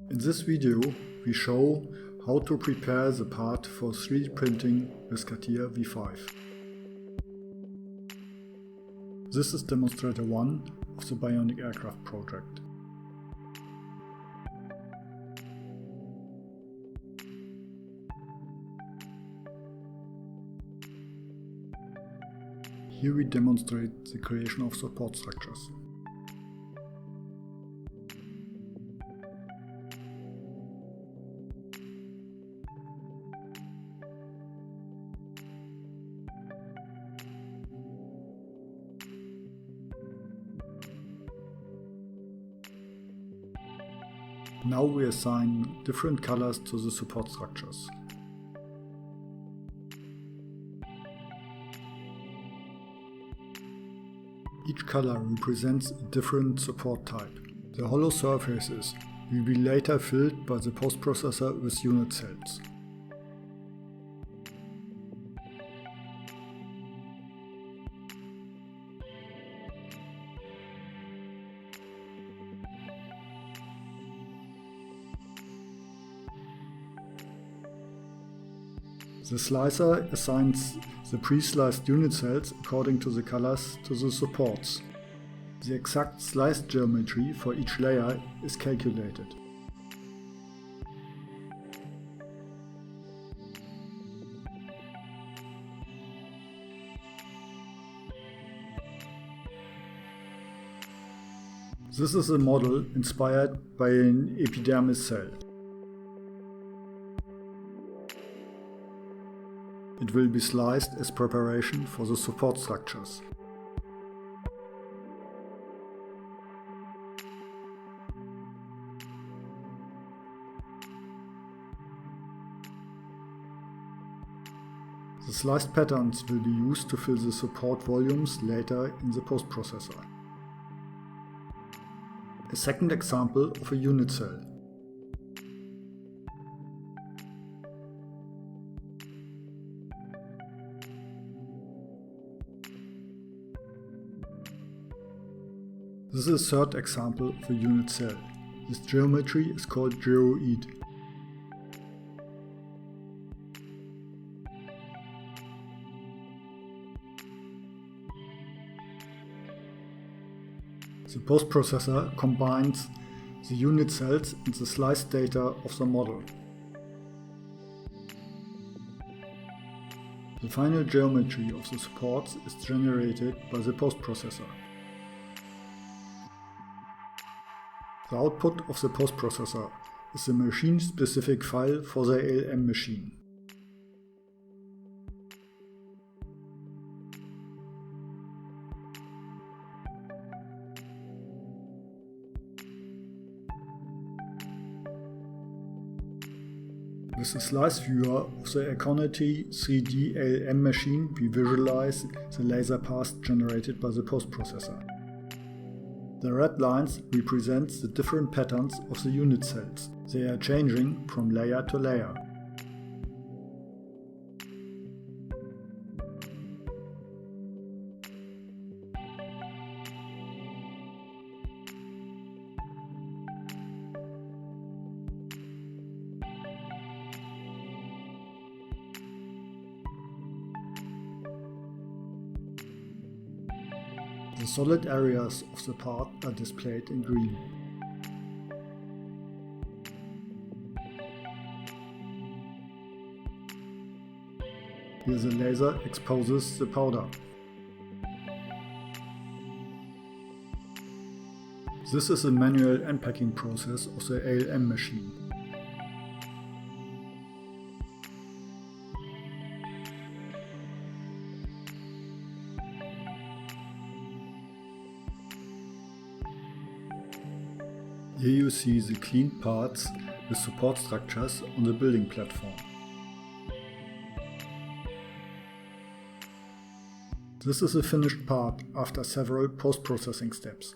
In this video, we show how to prepare the part for 3D printing with CATIA V5. This is demonstrator 1 of the Bionic Aircraft project. Here we demonstrate the creation of support structures. Now we assign different colors to the support structures. Each color represents a different support type. The hollow surfaces will be later filled by the post-processor with unit cells. The slicer assigns the pre-sliced unit cells according to the colors to the supports. The exact slice geometry for each layer is calculated. This is a model inspired by an epidermis cell. It will be sliced as preparation for the support structures. The sliced patterns will be used to fill the support volumes later in the post-processor. A second example of a unit cell. This is a third example of a unit cell. This geometry is called geroid. The post-processor combines the unit cells and the sliced data of the model. The final geometry of the supports is generated by the post-processor. The output of the post-processor is a machine-specific file for the ALM machine. With the slice viewer of the Aconity 3D ALM machine, we visualize the laser paths generated by the post-processor. The red lines represent the different patterns of the unit cells. They are changing from layer to layer. The solid areas of the part are displayed in green. Here the laser exposes the powder. This is a manual unpacking process of the ALM machine. Here you see the cleaned parts with support structures on the building platform. This is a finished part after several post-processing steps.